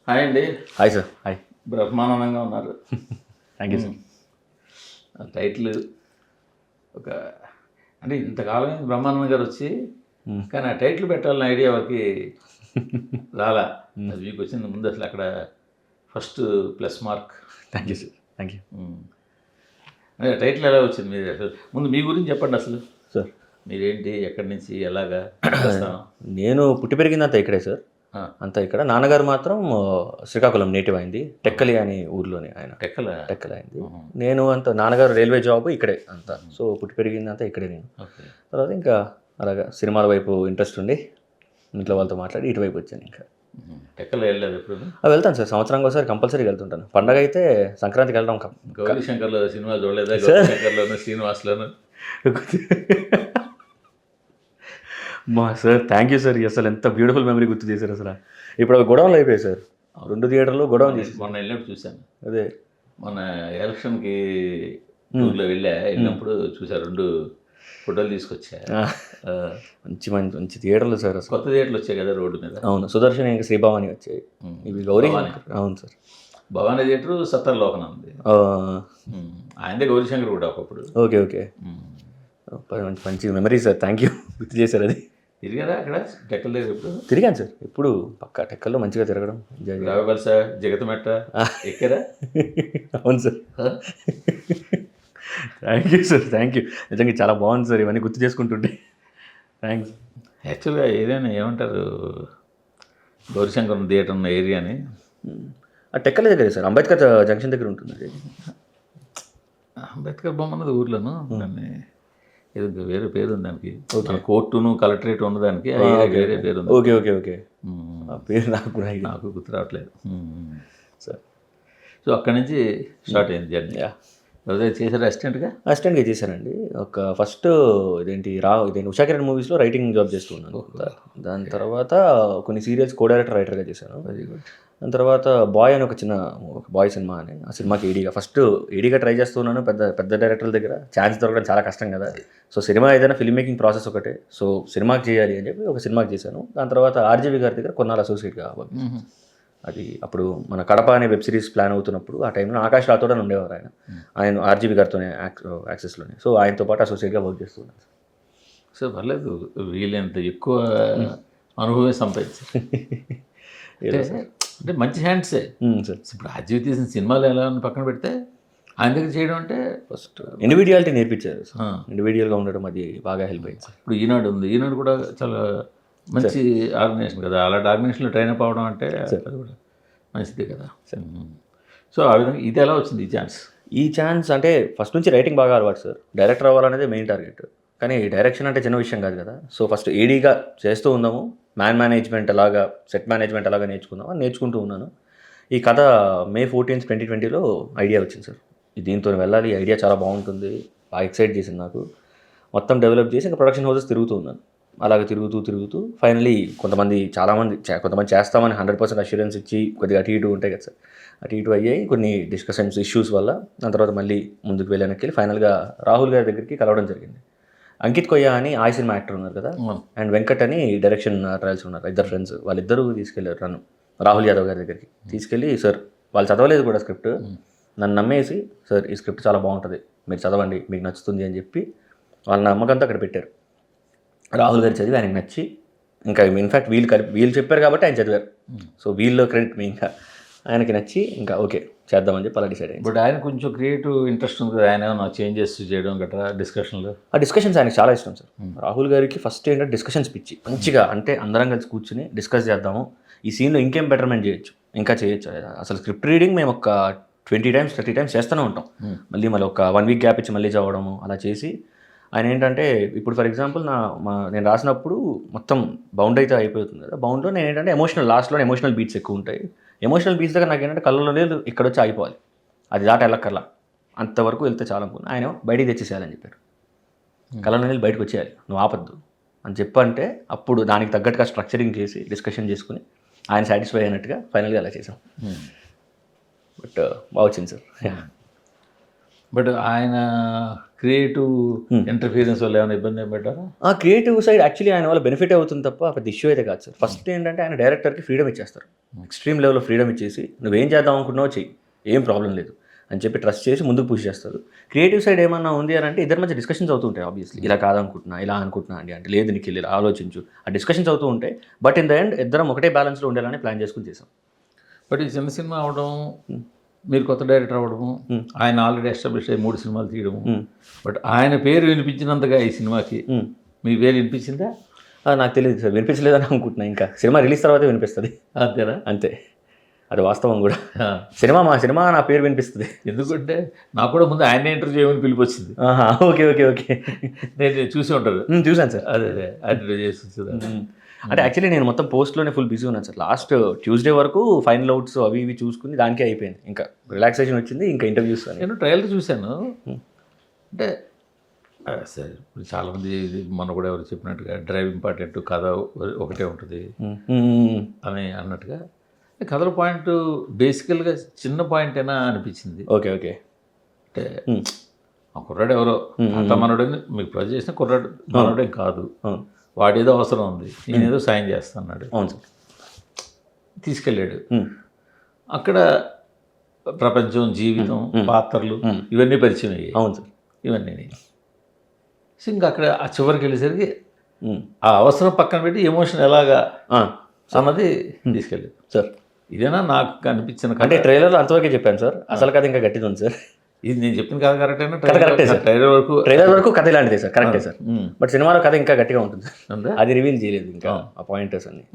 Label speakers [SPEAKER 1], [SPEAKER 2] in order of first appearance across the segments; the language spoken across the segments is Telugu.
[SPEAKER 1] హాయ్ అండి.
[SPEAKER 2] Hi sir. హాయ్.
[SPEAKER 1] బ్రహ్మానందంగా ఉన్నారు.
[SPEAKER 2] Thank you sir.
[SPEAKER 1] ఆ టైటిల్ ఒక అంటే ఇంతకాలం బ్రహ్మానందం గారు వచ్చి కానీ ఆ టైటిల్ పెట్టాలన్న ఐడియా వారికి రాలా. అది మీకు వచ్చింది ముందు అసలు అక్కడ first plus mark.
[SPEAKER 2] Thank you sir. Thank you
[SPEAKER 1] అంటే టైటిల్ ఎలా వచ్చింది మీరు అసలు ముందు మీ గురించి చెప్పండి. అసలు
[SPEAKER 2] సార్.
[SPEAKER 1] మీరేంటి, ఎక్కడి నుంచి, ఎలాగా స్థానం?
[SPEAKER 2] నేను పుట్టి పెరిగిందంతా ఇక్కడే సార్. అంతా ఇక్కడ. నాన్నగారు మాత్రం శ్రీకాకుళం నేటివ్ అయింది. టెక్కలి అని ఊర్లోనే ఆయన. టెక్కలి అయింది. నేను అంతా నాన్నగారు రైల్వే జాబ్ ఇక్కడే అంతా. సో పుట్టి పెరిగిందంతా ఇక్కడే నేను. తర్వాత ఇంకా అలాగా సినిమాల వైపు ఇంట్రెస్ట్ ఉండి ఇంట్లో వాళ్ళతో మాట్లాడి ఇటువైపు వచ్చాను. ఇంకా
[SPEAKER 1] టెక్కలు వెళ్ళలేదు ఎప్పుడు?
[SPEAKER 2] వెళ్తాను సార్, సంవత్సరానికి ఒకసారి కంపల్సరీ వెళ్తుంటాను. పండగ అయితే సంక్రాంతికి వెళ్ళడం.
[SPEAKER 1] గౌరీ శంకర్లో సినిమా చూడలేదా? గౌరీ శంకర్లోను శ్రీనివాస్లోను.
[SPEAKER 2] మా సార్ థ్యాంక్ యూ సార్. అసలు ఎంత బ్యూటిఫుల్ మెమరీ గుర్తు చేశారు అసలు. ఇప్పుడు గొడవలు అయిపోయాయి సార్. 2 థియేటర్లో గొడవ చేసి
[SPEAKER 1] మొన్న వెళ్ళినప్పుడు చూశాను.
[SPEAKER 2] అదే
[SPEAKER 1] మొన్న ఎలక్షన్కి ఊర్లో వెళ్ళినప్పుడు చూసారు. 2 ఫోటోలు తీసుకొచ్చా.
[SPEAKER 2] మంచి మంచి మంచి థియేటర్లు సార్. అసలు
[SPEAKER 1] కొత్త థియేటర్లు వచ్చాయి కదా రోడ్డు మీద.
[SPEAKER 2] అవును, సుదర్శన్ ఇంకా శ్రీభవాని వచ్చాయి. ఇవి గౌరీ. అవును సార్.
[SPEAKER 1] భవానీ థియేటర్ సత్తర్ లోకన ఉంది. ఆయనదే గౌరీశంకర్ కూడా ఒకప్పుడు.
[SPEAKER 2] Okay okay. మంచి మంచి మెమరీ సార్. థ్యాంక్ యూ గుర్తు చేశారు. అది
[SPEAKER 1] తిరిగారా అక్కడ టెక్కల దగ్గర? ఎప్పుడు
[SPEAKER 2] తిరిగాను సార్. ఎప్పుడు పక్కా టెక్కల్లో మంచిగా తిరగడం.
[SPEAKER 1] రావబల్స జగతమెట్ట ఎక్కారా?
[SPEAKER 2] అవును sir. Thank you sir. Thank you. నిజంగా చాలా బాగుంది సార్ ఇవన్నీ గుర్తు చేసుకుంటుంటే. థ్యాంక్స్.
[SPEAKER 1] యాక్చువల్గా ఏదైనా ఏమంటారు, గౌరీశంకర్ థియేటర్ ఉన్న ఏరియాని
[SPEAKER 2] టెక్కల దగ్గరే సార్, అంబేద్కర్ జంక్షన్ దగ్గర ఉంటుంది. అది
[SPEAKER 1] అంబేద్కర్ బొమ్మ ఉన్నది ఊర్లోను. దాన్ని ఏదో వేరే పేరు ఉంది దానికి. కోర్టును కలెక్టరేట్ ఉన్నదానికి వేరే పేరు ఉంది.
[SPEAKER 2] Okay okay okay. పేరు నాకు
[SPEAKER 1] గుర్తు రావట్లేదు సార్. సో అక్కడి నుంచి స్టార్ట్ అయింది జర్నీ. ఎవరైతే చేశారు
[SPEAKER 2] అసిస్టెంట్గా చేశానండి. ఒక ఫస్ట్ ఇదేంటి ఉషాకిరణ్ మూవీస్లో రైటింగ్ జాబ్ చేస్తున్నాను. దాని తర్వాత కొన్ని సీరియల్స్ కో డైరెక్టర్ రైటర్గా చేశాను. Very good. దాని తర్వాత బాయ్ అని ఒక బాయ్ సినిమా అని, ఆ సినిమాకి ఏడీగా ఫస్ట్ ఏడీగా ట్రై చేస్తున్నాను. పెద్ద పెద్ద డైరెక్టర్ల దగ్గర ఛాన్స్ దొరకడం చాలా కష్టం కదా. సో సినిమా ఏదైనా ఫిల్మ్ మేకింగ్ ప్రాసెస్ ఒకటే. సో సినిమాకి చేయాలి అని చెప్పి ఒక సినిమాకి చేశాను. దాని తర్వాత ఆర్జీవి గారి దగ్గర కొన్నాళ్ళు అసోసియేట్గా కావాలి. అది అప్పుడు మన కడప అనే వెబ్ సిరీస్ ప్లాన్ అవుతున్నప్పుడు ఆ టైంలో ఆకాష్ రాథోడ్ అని ఉండేవారు. ఆయన ఆర్జీవి గారితోనే యాక్సెస్లోనే. సో ఆయనతో పాటు అసోసియేట్గా వర్క్ చేస్తున్నాను.
[SPEAKER 1] సో పర్లేదు, వీళ్ళంత ఎక్కువ అనుభవమే సంపాదించారు. అంటే మంచి హ్యాండ్సే సార్. ఇప్పుడు ఆర్జీవి తీసిన సినిమాలు ఎలా పక్కన పెడితే ఆయన దగ్గర చేయడం అంటే
[SPEAKER 2] ఫస్ట్ ఇండివిజువాలిటీ నేర్పించారు. ఇండివిజువల్గా ఉండడం అది బాగా హెల్ప్ అయింది సార్.
[SPEAKER 1] ఇప్పుడు ఈనాడు ఉంది. ఈనాడు కూడా చాలా మంచి ఆర్గనైజేషన్ కదా. అలాంటి ఆర్గనైజేషన్లో ట్రైన్ అప్ అవ్వడం అంటే అది కూడా మంచిదే కదా. సో ఆ విధంగా ఇది ఎలా వచ్చింది
[SPEAKER 2] ఈ ఛాన్స్ అంటే ఫస్ట్ నుంచి రైటింగ్ బాగా అలవాటు సార్. డైరెక్టర్ అవ్వాలనేది మెయిన్ టార్గెట్. కానీ డైరెక్షన్ అంటే చిన్న విషయం కాదు కదా. సో ఫస్ట్ ఏడీగా చేస్తూ ఉందాము, మేనేజ్మెంట్ ఎలాగా, సెట్ మేనేజ్మెంట్ ఎలాగా నేర్చుకుందాం అని నేర్చుకుంటూ ఉన్నాను. ఈ కథ May 14, 2020లో ఐడియా వచ్చింది సార్. దీంతో వెళ్ళాలి, ఐడియా చాలా బాగుంటుంది, బాగా ఎక్సైట్ చేసింది నాకు. మొత్తం డెవలప్ చేసి ఇంకా ప్రొడక్షన్ హౌసెస్ తిరుగుతూ ఉన్నాను. అలాగే తిరుగుతూ ఫైనలీ కొంతమంది చేస్తామని 100% అష్యూరెన్స్ ఇచ్చి కొద్దిగా అటు ఇటు ఉంటాయి కదా సార్. అటు ఇటు అయ్యాయి కొన్ని డిస్కషన్స్ ఇష్యూస్ వల్ల. దాని తర్వాత మళ్ళీ ముందుకు వెళ్ళానికి ఫైనల్గా రాహుల్ గారి దగ్గరికి కలవడం జరిగింది. అంకిత్ కొయ్య అని ఆ సినిమా యాక్టర్ ఉన్నారు కదా, అండ్ వెంకట్ అని డైరెక్షన్ ట్రయల్స్ ఉన్నారు, 2 ఫ్రెండ్స్. వాళ్ళిద్దరూ తీసుకెళ్ళారు నన్ను రాహుల్ యాదవ్ గారి దగ్గరికి. తీసుకెళ్ళి సార్, వాళ్ళు చదవలేదు కూడా స్క్రిప్ట్, నన్ను నమ్మేసి సార్ ఈ స్క్రిప్ట్ చాలా బాగుంటుంది, మీరు చదవండి, మీకు నచ్చుతుంది అని చెప్పి వాళ్ళ నమ్మకంతో అక్కడ పెట్టారు. రాహుల్ గారు చదివి ఆయనకు నచ్చి, ఇంకా ఇన్ఫ్యాక్ట్ వీళ్ళు చెప్పారు కాబట్టి ఆయన చదివారు. సో వీళ్ళు క్రెడిట్ మీ, ఇంకా ఆయనకి నచ్చి ఇంకా ఓకే చేద్దామని చెప్పి అలా డిసైడ్ అయ్యింది.
[SPEAKER 1] బట్ ఆయన కొంచెం క్రియేటివ్ ఇంట్రెస్ట్ ఉంది కదా, ఆయన ఏమన్నా చేంజెస్ చేయడం గట్రా డిస్కషన్లో?
[SPEAKER 2] ఆ డిస్కషన్స్ ఆయనకి చాలా ఇష్టం సార్. రాహుల్ గారికి ఫస్ట్ ఏంటంటే డిస్కషన్స్ పిచ్చి. మంచిగా అంటే అందరం కలిసి కూర్చుని డిస్కస్ చేద్దాము, ఈ సీన్లో ఇంకేం బెటర్మెంట్ చేయొచ్చు, ఇంకా చేయొచ్చు. అసలు స్క్రిప్ట్ రీడింగ్ మేము ఒక 20 times 30 times చేస్తూనే ఉంటాం. మళ్ళీ ఒక 1 week గ్యాప్ ఇచ్చి మళ్ళీ చదవడము అలా చేసి. ఆయన ఏంటంటే ఇప్పుడు ఫర్ ఎగ్జాంపుల్ నేను రాసినప్పుడు మొత్తం బౌండ్ అయితే అయిపోతుంది కదా. బౌండ్లో నేను ఏంటంటే లాస్ట్లో ఎమోషనల్ బీట్స్ ఎక్కువ ఉంటాయి. ఎమోషనల్ బీట్స్ దగ్గర నాకు ఏంటంటే కళ్ళలో లేదు, ఇక్కడ వచ్చి ఆగిపోవాలి, అది దాట వెళ్ళక్కర్లా, అంతవరకు వెళ్తే చాలా అనుకున్నాను. ఆయన బయటికి తెచ్చేసేయాలని చెప్పారు. కళ్ళలో నీళ్ళు బయటకు వచ్చేయాలి, నువ్వు ఆపద్దు అని చెప్పంటే అప్పుడు దానికి తగ్గట్టుగా స్ట్రక్చరింగ్ చేసి డిస్కషన్ చేసుకుని ఆయన సాటిస్ఫై అయినట్టుగా ఫైనల్గా అలా చేసాం. బట్ బాగా వచ్చింది సార్.
[SPEAKER 1] బట్ ఆయన క్రియేటివ్ ఇంటర్ఫీరెన్స్ వల్ల ఏమైనా ఇబ్బంది ఏం పెట్టారా?
[SPEAKER 2] ఆ క్రియేటివ్ సైడ్ యాక్చువల్లీ ఆయన వల్ల బెనిఫిట్ అవుతుంది తప్ప పెద్ద ఇష్యూ అయితే కాదు సార్. ఫస్ట్ ఏంటంటే ఆయన డైరెక్టర్కి ఫ్రీడమ్ ఇచ్చేస్తారు, ఎక్స్ట్రీమ్ లెవెల్లో ఫ్రీడమ్ ఇచ్చేసి నువ్వేం చేద్దాం అనుకుంటున్నావు చెయ్యి, ఏం ప్రాబ్లం లేదు అని చెప్పి ట్రస్ట్ చేసి ముందుకు పుష్ చేస్తారు. క్రియేటివ్ సైడ్ ఏమన్నా ఉంది అని అంటే ఇద్దరి మధ్య డిస్కషన్స్ అవుతూ ఉంటాయి. ఆబ్వియస్లీ ఇలా కాదనుకుంటున్నా, ఇలా అనుకుంటున్నా అండి అంటే లేదు నీకు ఇలా ఆలోచించు, ఆ డిస్కషన్స్ అవుతూ ఉంటాయి. బట్ ఇన్ ద ఎండ్ ఇద్దరం ఒకటే బ్యాలెన్స్లో ఉండాలని ప్లాన్ చేసుకుని చేసాం.
[SPEAKER 1] బట్ ఈ చిన్న సినిమా అవడం, మీరు కొత్త డైరెక్టర్ అవ్వడము, ఆయన ఆల్రెడీ ఎస్టాబ్లిష్ అయ్యి 3 సినిమాలు తీయడము, బట్ ఆయన పేరు వినిపించినంతగా ఈ సినిమాకి మీ పేరు వినిపించిందా?
[SPEAKER 2] నాకు తెలియదు సార్, వినిపించలేదని అనుకుంటున్నా. ఇంకా సినిమా రిలీజ్ తర్వాతే వినిపిస్తుంది.
[SPEAKER 1] అంతేనా?
[SPEAKER 2] అంతే, అది వాస్తవం కూడా. మా సినిమా నా పేరు వినిపిస్తుంది.
[SPEAKER 1] ఎందుకంటే నాకు కూడా ముందు ఆయన ఇంటర్వ్యూ చేయమని పిలిపి వచ్చింది.
[SPEAKER 2] ఓకే ఓకే ఓకే,
[SPEAKER 1] నేను చూసి ఉంటారు.
[SPEAKER 2] చూశాను సార్.
[SPEAKER 1] అదే ఇంటర్వ్యూ చేసి.
[SPEAKER 2] అంటే యాక్చువల్లీ నేను మొత్తం పోస్ట్లోనే ఫుల్ బిజీ ఉన్నాను సార్. లాస్ట్ ట్యూస్డే వరకు ఫైనల్ అవుట్స్ అవి ఇవి చూసుకుని దానికే అయిపోయింది. ఇంకా రిలాక్సేషన్ వచ్చింది, ఇంకా ఇంటర్వ్యూస్.
[SPEAKER 1] నేను ట్రయల్ చూశాను. అంటే సరే, ఇప్పుడు చాలామంది మొన్న కూడా ఎవరు చెప్పినట్టుగా డ్రైవ్ ఇంపార్టెంట్, కథ ఒకటే ఉంటుంది అని అన్నట్టుగా, కథల పాయింట్ బేసికల్గా చిన్న పాయింట్ అయినా అనిపించింది.
[SPEAKER 2] Okay okay.
[SPEAKER 1] అంటే ఆ కుర్రాడు ఎవరో అంత మనోడని మీకు ప్రజెంట్ చేసిన కుర్రాడు మనోడేం కాదు, వాడేదో అవసరం ఉంది, నేనేదో సాయం చేస్తాన్నాడు.
[SPEAKER 2] అవును సార్.
[SPEAKER 1] తీసుకెళ్ళాడు. అక్కడ ప్రపంచం, జీవితం, పాత్రలు ఇవన్నీ పరిచయం అయ్యాయి.
[SPEAKER 2] అవును సార్.
[SPEAKER 1] ఇవన్నీ సో ఇంకా అక్కడ ఆ చివరికి వెళ్ళేసరికి ఆ అవసరం పక్కన పెట్టి ఎమోషన్ ఎలాగా అన్నది తీసుకెళ్ళాడు
[SPEAKER 2] సార్.
[SPEAKER 1] ఇదేనా నాకు కనిపించిన కథ?
[SPEAKER 2] అంటే ట్రైలర్లో అంతవరకే చెప్పాను సార్, అసలు కథ ఇంకా గట్టిది ఉంది సార్.
[SPEAKER 1] ఇది నేను చెప్పిన కథ కరెక్టేనా?
[SPEAKER 2] కరెక్టే సార్. ట్రైలర్ వరకు కథ ఇలాంటిదే సార్, కరెక్టే సార్. బట్ సినిమాలో కథ ఇంకా గట్టిగా ఉంటుంది సార్, అది రివీల్ చేయలేదు ఇంకా ఆ పాయింటర్స్ అన్ని.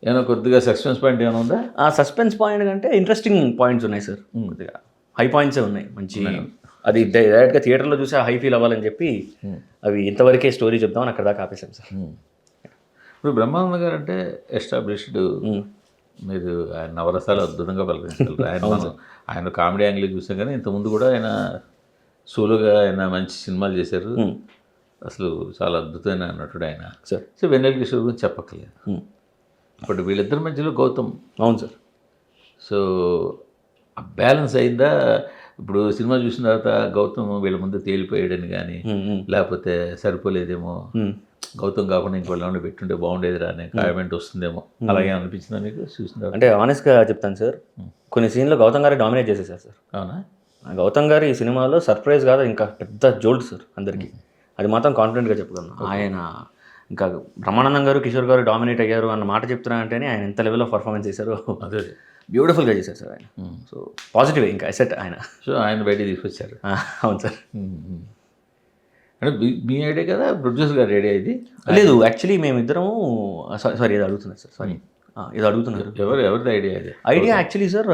[SPEAKER 1] ఏమైనా కొద్దిగా సస్పెన్స్ పాయింట్ ఏమైనా ఉందా?
[SPEAKER 2] ఆ సస్పెన్స్ పాయింట్ అంటే ఇంట్రెస్టింగ్ పాయింట్స్ ఉన్నాయి సార్, కొద్దిగా హై పాయింట్సే ఉన్నాయి మంచి. అది డైరెక్ట్గా థియేటర్లో చూసి హై ఫీల్ అవ్వాలని చెప్పి అవి ఇంతవరకే స్టోరీ చెప్దామని అక్కడ దాకా ఆపేసాం సార్.
[SPEAKER 1] ఇప్పుడు బ్రహ్మానంద గారు అంటే ఎస్టాబ్లిష్డ్, మీరు ఆయన నవరసాలు అద్భుతంగా పలకరించగలరు. ఆయన కామెడీ యాంగిల్ చూసాం కానీ ఇంతకుముందు కూడా ఆయన సోలోగా ఆయన మంచి సినిమాలు చేశారు. అసలు చాలా అద్భుతమైన నటుడు ఆయన. సో వెన్నెల కిషోర్ గురించి చెప్పక్కర్లేదు. ఇప్పుడు వీళ్ళిద్దరి మధ్యలో గౌతమ్.
[SPEAKER 2] అవును సార్.
[SPEAKER 1] సో బ్యాలెన్స్ అయిందా? ఇప్పుడు సినిమా చూసిన తర్వాత గౌతమ్ వీళ్ళ ముందు తేలిపోయాడని కానీ, లేకపోతే సరిపోలేదేమో, గౌతమ్ కాకుండా ఇంకోళ్ళని పెట్టుంటే బాగుండేదిరా అనే కామెంట్ వస్తుందేమో, అలాగే అనిపించిందా మీకు చూసిన?
[SPEAKER 2] అంటే ఆనెస్ట్గా చెప్తాను సార్, కొన్ని సీన్లో గౌతమ్ గారు డామినేట్ చేసేసారు సార్.
[SPEAKER 1] అవునా?
[SPEAKER 2] గౌతమ్ గారు ఈ సినిమాలో సర్ప్రైజ్ కాదు, ఇంకా పెద్ద జోల్డ్ సార్ అందరికీ. అది మాత్రం కాన్ఫిడెంట్గా చెప్పగలను. ఆయన ఇంకా బ్రహ్మానందం గారు, కిషోర్ గారు డామినేట్ అయ్యారు అన్న మాట చెప్తున్నా అంటేనే ఆయన ఎంత లెవెల్లో పర్ఫార్మెన్స్ చేశారు.
[SPEAKER 1] అదే
[SPEAKER 2] బ్యూటిఫుల్గా చేశారు సార్ ఆయన. సో పాజిటివ్ ఇంకా అసెట్ ఆయన. సో
[SPEAKER 1] ఆయన బయటికి తీసుకొచ్చారు.
[SPEAKER 2] అవును సార్.
[SPEAKER 1] అంటే మీ ఐడియా కదా, ప్రొడ్యూసర్ గారి ఐడియా ఇది?
[SPEAKER 2] లేదు, యాక్చువల్లీ మేమిద్దరము సారీ ఏదో అడుగుతున్నారు సార్, సారీ ఏదో అడుగుతున్నారు.
[SPEAKER 1] ఎవరిది ఐడియా ఇది?
[SPEAKER 2] ఐడియా యాక్చువల్లీ సార్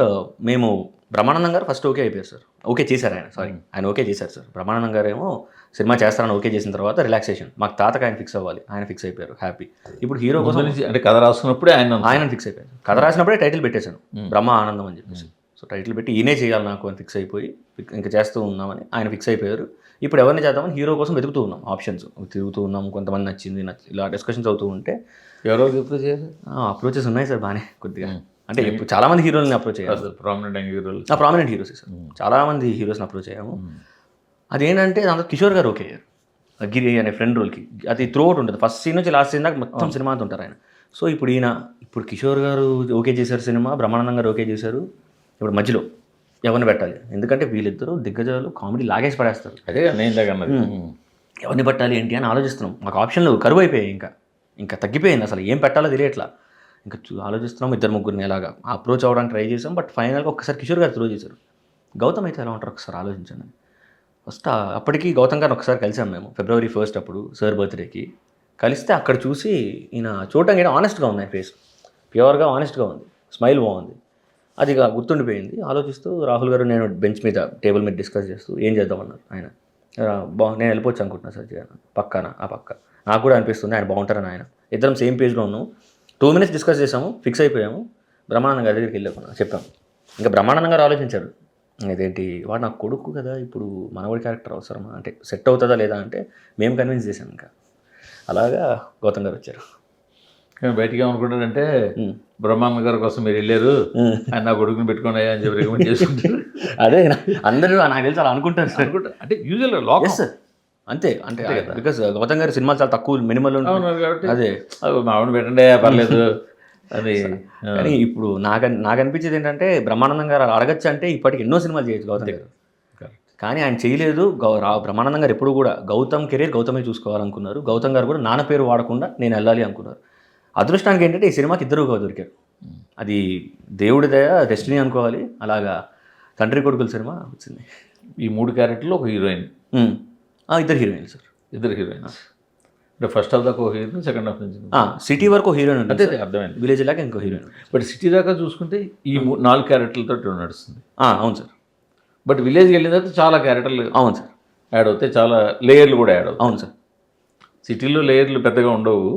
[SPEAKER 2] మేము బ్రహ్మానందం గారు ఫస్ట్ ఓకే అయిపోయారు సార్, ఓకే చేశారు ఆయన, సారీ ఆయన ఓకే చేశారు సార్. బ్రహ్మానందం గారు ఏమో సినిమా చేస్తారని ఓకే చేసిన తర్వాత రిలాక్సేషన్, మాకు తాతకు ఆయన ఫిక్స్ అవ్వాలి, ఆయన ఫిక్స్ అయిపోయారు, హ్యాపీ. ఇప్పుడు హీరో కోసం
[SPEAKER 1] అంటే కథ రాసుకున్నప్పుడే ఆయన
[SPEAKER 2] ఫిక్స్ అయిపోయారు. కథ రాసినప్పుడే టైటిల్ పెట్టేశాను బ్రహ్మ ఆనందం అని చెప్పేసి. సో టైటిల్ పెట్టి ఈయనే చేయాలి నాకు అని ఫిక్స్ అయిపోయి ఇంకా చేస్తూ ఉన్నామని ఆయన ఫిక్స్ అయిపోయారు. ఇప్పుడు ఎవరిని చేద్దామని హీరో కోసం వెతుకుతూ ఉన్నాం, ఆప్షన్స్ తిరుగుతూ ఉన్నాం. కొంతమంది నచ్చింది ఇలా డిస్కషన్స్ అవుతూ ఉంటే
[SPEAKER 1] ఎవరో అప్రోచ్ చేయాలి.
[SPEAKER 2] అప్రోచెస్ ఉన్నాయి సార్ బాగానే కొద్దిగా. అంటే ఇప్పుడు చాలామంది హీరోలని అప్రోచ్ అయ్యారు, ప్రామినెంట్ హీరోస్ సార్, చాలామంది హీరోస్ని అప్రోచ్ అయ్యాము. అదేంటంటే దాంతో కిషోర్ గారు ఓకే అయ్యారు, గిరి అనే ఫ్రెండ్ రోల్కి. అది త్రూ అవుట్ ఉంటుంది, ఫస్ట్ సీన్ నుంచి లాస్ట్ సీన్ దాకా మొత్తం సినిమా అంతా ఉంటారు ఆయన. సో ఇప్పుడు కిషోర్ గారు ఓకే చేశారు సినిమా, బ్రహ్మానందం గారు ఓకే చేశారు. ఇప్పుడు మధ్యలో ఎవరిని పెట్టాలి, ఎందుకంటే వీళ్ళిద్దరూ దిగ్గజాలు కామెడీ లాగేసి పడేస్తారు.
[SPEAKER 1] అదే
[SPEAKER 2] ఎవరిని పెట్టాలి ఏంటి అని ఆలోచిస్తున్నాం. మాకు ఆప్షన్లు కరువు అయిపోయాయి, ఇంకా తగ్గిపోయింది, అసలు ఏం పెట్టాలో తెలియట్లా. ఇంకా ఆలోచిస్తున్నాం, 2-3 ఎలాగా అప్రోచ్ అవ్వడానికి ట్రై చేసాం. బట్ ఫైనల్గా ఒక్కసారి కిషోర్ గారు త్రూ చేశారు. గౌతమ్ అయితే ఎలా ఉంటారు ఒకసారి ఆలోచించండి. ఫస్ట్ అప్పటికి గౌతమ్ గారిని ఒకసారి కలిసాం మేము February 1st అప్పుడు సార్ బర్త్డేకి. కలిస్తే అక్కడ చూసి ఈయన చూడటానికి ఆనెస్ట్గా ఉంది, ఆయన ఫేస్ ప్యూర్గా ఆనెస్ట్గా ఉంది, స్మైల్ బాగుంది. అది గుర్తుండిపోయింది. ఆలోచిస్తూ రాహుల్ గారు నేను బెంచ్ మీద టేబుల్ మీద డిస్కస్ చేస్తూ ఏం చేద్దామన్నారు ఆయన. నేను వెళ్ళిపోవచ్చు అనుకుంటున్నాను సార్ పక్కన ఆ పక్క. నాకు కూడా అనిపిస్తుంది ఆయన బాగుంటారని. ఆయన ఇద్దరం సేమ్ పేజ్లో ఉన్నాం. 2 minutes డిస్కస్ చేసాము, ఫిక్స్ అయిపోయాము. బ్రహ్మానందం గారి దగ్గరికి వెళ్ళాము, చెప్పాము. ఇంకా బ్రహ్మానందం గారు ఆలోచించారు, ఇదేంటి వాడు నాకు కొడుకు కదా, ఇప్పుడు మనవాడి క్యారెక్టర్ అవసరమా, అంటే సెట్ అవుతుందా లేదా అంటే మేము కన్విన్స్ చేసాం. ఇంకా అలాగా గౌతమ్ గారు వచ్చారు.
[SPEAKER 1] బయటికి ఏమనుకుంటారంటే బ్రహ్మానంద గారి కోసం మీరు వెళ్ళారు, ఆయన నా కొడుకుని పెట్టుకుని అని చెప్పి రికమెండ్ చేసుకుంటారు.
[SPEAKER 2] అదే అందరూ నాకు తెలిసి అలా అనుకుంటారు సార్.
[SPEAKER 1] అంటే యూజువల్గా లోకం
[SPEAKER 2] ఎస్ సార్, అంతే అంటే బికాస్ గౌతమ్ గారి సినిమాలు చాలా తక్కువ మినిమల్
[SPEAKER 1] అవును కాబట్టి
[SPEAKER 2] అదే
[SPEAKER 1] మా ఆవిడ పెట్టండి పర్లేదు అది.
[SPEAKER 2] కానీ ఇప్పుడు నాకు అనిపించేది ఏంటంటే బ్రహ్మానందం గారు అడగచ్చు అంటే ఇప్పటికి ఎన్నో సినిమాలు చేయొచ్చు గౌతమ్ గారు, కానీ ఆయన చేయలేదు. బ్రహ్మానందం గారు ఎప్పుడు కూడా గౌతమ్ కెరీర్ గౌతమే చూసుకోవాలనుకున్నారు. గౌతమ్ గారు కూడా నాన్న పేరు వాడకుండా నేను వెళ్ళాలి అనుకున్నారు. అదృష్టానికి ఏంటంటే ఈ సినిమాకి ఇద్దరు దొరికారు. అది దేవుడి దయ, డెస్టినీ అనుకోవాలి. అలాగా తండ్రి కొడుకుల సినిమా వచ్చింది.
[SPEAKER 1] ఈ 3 క్యారెక్టర్లు ఒక హీరోయిన్,
[SPEAKER 2] ఇద్దరు హీరోయిన్ సార్.
[SPEAKER 1] ఇద్దరు హీరోయిన్స్ అంటే ఫస్ట్ హాఫ్ దాకా ఒక హీరోయిన్, సెకండ్ హాఫ్ నుంచి
[SPEAKER 2] సిటీ వరకు హీరోయిన్
[SPEAKER 1] అంటే
[SPEAKER 2] ఉంటుంది,
[SPEAKER 1] అర్థమైంది.
[SPEAKER 2] విలేజ్ లాగా ఇంకో హీరోయిన్.
[SPEAKER 1] బట్ సిటీ దాకా చూసుకుంటే ఈ 4 క్యారెక్టర్లతో నడుస్తుంది.
[SPEAKER 2] అవును సార్.
[SPEAKER 1] బట్ విలేజ్కి వెళ్ళిన తర్వాత చాలా క్యారెక్టర్లు
[SPEAKER 2] అవును సార్.
[SPEAKER 1] యాడ్ అవుతాయి, చాలా లేయర్లు కూడా యాడ్ అవుతాయి.
[SPEAKER 2] అవును సార్.
[SPEAKER 1] సిటీలో లేయర్లు పెద్దగా ఉండవు.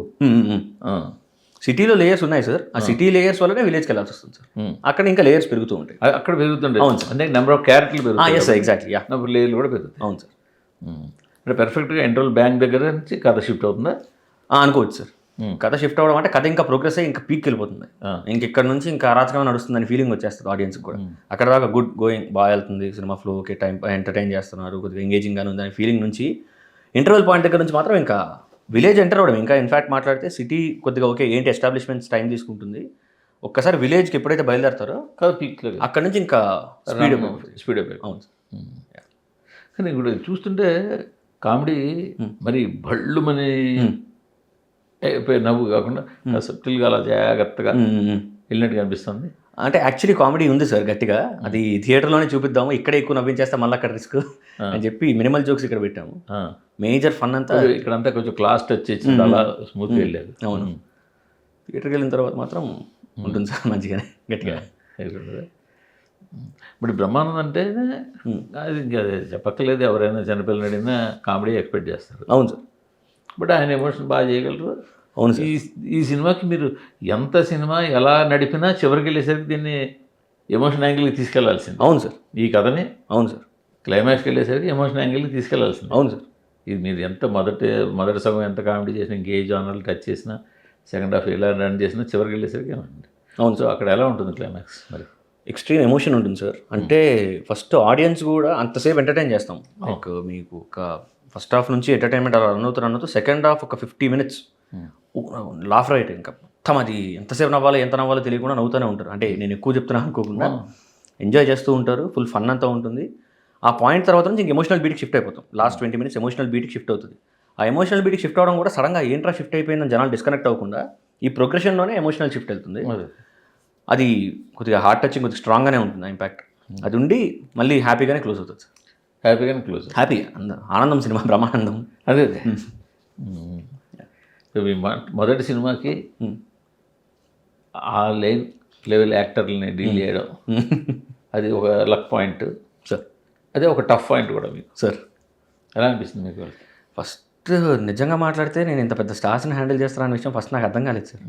[SPEAKER 2] సిటీలో లేయర్స్ ఉన్నాయి సార్. ఆ సిటీ లేయర్స్ వల్లనే విలేజ్కి వెళ్ళాల్సి వస్తుంది సార్. అక్కడ ఇంకా లేయర్స్ పెరుగుతూ ఉంటాయి.
[SPEAKER 1] అక్కడ పెరుగుతుండే
[SPEAKER 2] అవును సార్.
[SPEAKER 1] అంటే నెంబర్ ఆఫ్ క్యారెక్టర్లు పెరుగుతాయి.
[SPEAKER 2] ఎస్ ఎగ్జాక్ట్లీ, యా,
[SPEAKER 1] నెంబర్ లేయర్లు కూడా పెరుగుతాయి.
[SPEAKER 2] అవును సార్.
[SPEAKER 1] అంటే పర్ఫెక్ట్గా ఇంటర్వల్ బ్యాంక్ దగ్గర నుంచి కథ షిఫ్ట్ అవుతుందా
[SPEAKER 2] అనుకోవచ్చు సార్. కథ షిఫ్ట్ అవ్వడం అంటే కథ ఇంకా ప్రోగ్రెస్ అయ్యి ఇంకా పీక్ వెళ్ళిపోతుంది. ఇక్కడ నుంచి ఇంకా అరాచకమైన నడుస్తుందని ఫీలింగ్ వచ్చేస్తుంది ఆడియన్స్కి కూడా. అక్కడ దాకా గుడ్ గోయింగ్ బాగా వెళ్తుంది cinema flow, okay time entertain చేస్తున్నారు, కొద్దిగా ఎంగేజింగ్గానే ఉందని ఫీలింగ్ నుంచి ఇంటర్వెల్ పాయింట్ దగ్గర నుంచి మాత్రం ఇంకా విలేజ్ ఎంటర్ అవ్వడం. ఇంకా ఇన్ఫాక్ట్ మాట్లాడితే సిటీ కొద్దిగా ఓకే ఏంటి ఎస్టాబ్లిష్మెంట్స్ టైం తీసుకుంటుంది. ఒక్కసారి విలేజ్కి ఎప్పుడైతే బయలుదేరతారో
[SPEAKER 1] కథ పీక్లో
[SPEAKER 2] అక్కడ నుంచి ఇంకా
[SPEAKER 1] స్పీడ్ అయిపోయి.
[SPEAKER 2] అవును సార్.
[SPEAKER 1] కానీ ఇప్పుడు చూస్తుంటే కామెడీ మరి భళ్ళు మని నవ్వు కాకుండా సబ్టిల్గా అలా జాగ్రత్తగా వెళ్ళినట్టుగా అనిపిస్తుంది.
[SPEAKER 2] అంటే యాక్చువల్లీ కామెడీ ఉంది సార్ గట్టిగా. అది థియేటర్లోనే చూపిద్దాము, ఇక్కడే ఎక్కువ నవ్వించేస్తే మళ్ళీ అక్కడ రిస్క్ అని చెప్పి మినిమల్ జోక్స్ ఇక్కడ పెట్టాము. మేజర్ ఫన్ అంతా
[SPEAKER 1] ఇక్కడంతా కొంచెం క్లాస్ టచ్ ఇచ్చింది, అలా స్మూత్గా వెళ్ళలేదు.
[SPEAKER 2] అవును, థియేటర్కి వెళ్ళిన తర్వాత మాత్రం ఉంటుంది సార్ మంచిగానే గట్టిగా.
[SPEAKER 1] ఇప్పుడు బ్రహ్మానందం అంటే అది ఇంకా చెప్పక్కర్లేదు, ఎవరైనా చిన్నపిల్లలు అడిగినా కామెడీ ఎక్స్పెక్ట్ చేస్తారు.
[SPEAKER 2] అవును సార్.
[SPEAKER 1] బట్ ఆయన ఎమోషన్ బాగా చేయగలరు.
[SPEAKER 2] అవును సార్.
[SPEAKER 1] ఈ సినిమాకి మీరు ఎంత సినిమా ఎలా నడిపినా చివరికి వెళ్ళేసరికి దీన్ని ఎమోషన్ యాంగిల్కి తీసుకెళ్లాల్సింది.
[SPEAKER 2] అవును సార్.
[SPEAKER 1] ఈ కథని
[SPEAKER 2] అవును సార్
[SPEAKER 1] క్లైమాక్స్కి వెళ్ళేసరికి ఎమోషన్ యాంగిల్కి తీసుకెళ్లాల్సింది.
[SPEAKER 2] అవును సార్.
[SPEAKER 1] ఇది మీరు ఎంత మొదటి సగం ఎంత కామెడీ చేసినా, ఇంకే జానర్లు టచ్ చేసినా, సెకండ్ హాఫ్ ఎలా రన్ చేసినా, చివరికి వెళ్ళేసరికి ఏమండి.
[SPEAKER 2] అవును.
[SPEAKER 1] సో అక్కడ ఎలా ఉంటుంది క్లైమాక్స్? మరి
[SPEAKER 2] ఎక్స్ట్రీమ్ ఎమోషన్ ఉంటుంది సార్. అంటే ఫస్ట్ ఆడియన్స్ కూడా అంతసేపు ఎంటర్టైన్ చేస్తాం. లైక్ మీకు ఒక ఫస్ట్ హాఫ్ నుంచి ఎంటర్టైన్మెంట్ అలా రన్ అవుతూ సెకండ్ హాఫ్ ఒక 50 minutes లాఫ్ రైట్. ఇంకా మొత్తం అది ఎంతసేపు నవ్వాలి ఎంత నవ్వాలో తెలియకుండా నవ్వుతూనే ఉంటారు. అంటే నేను ఎక్కువ చెప్తున్నా అనుకోకుండా ఎంజాయ్ చేస్తూ ఉంటారు. ఫుల్ ఫన్ అంతా ఉంటుంది. ఆ పాయింట్ తర్వాత నుంచి ఇంక ఎమోషనల్ బీట్కి షిఫ్ట్ అయిపోతాం. లాస్ట్ 20 minutes ఎమోషనల్ బీట్కి షిఫ్ట్ అవుతుంది. ఆ ఎమోషనల్ బీట్కి షిఫ్ట్ అవ్వడం కూడా సడన్గా ఏంట్రా షిఫ్ట్ అయిపోయిందని జనాలు డిస్కనెక్ట్ అవ్వకుండా ఈ ప్రోగ్రెషన్లోనే ఎమోషనల్ షిఫ్ట్ వెళ్తుంది. అది కొద్దిగా హార్ట్ టచింగ్, కొద్దిగా స్ట్రాంగ్గానే ఉంటుంది ఇంపాక్ట్. అది ఉండి మళ్ళీ హ్యాపీగానే క్లోజ్ అవుతుంది సార్.
[SPEAKER 1] హ్యాపీగానే క్లోజ్,
[SPEAKER 2] హ్యాపీ ఆనందం సినిమా బ్రహ్మానందం.
[SPEAKER 1] అదే మొదటి సినిమాకి ఆ లెవెల్ యాక్టర్లని డీల్ చేయడం అది ఒక లక్ పాయింట్
[SPEAKER 2] సార్.
[SPEAKER 1] అదే ఒక టఫ్ పాయింట్ కూడా మీకు
[SPEAKER 2] సార్.
[SPEAKER 1] ఎలా అనిపిస్తుంది మీకు?
[SPEAKER 2] ఫస్ట్ నిజంగా మాట్లాడితే నేను ఇంత పెద్ద స్టార్స్ని హ్యాండిల్ చేస్తానన్న విషయం ఫస్ట్ నాకు అర్థం కాలేదు సార్.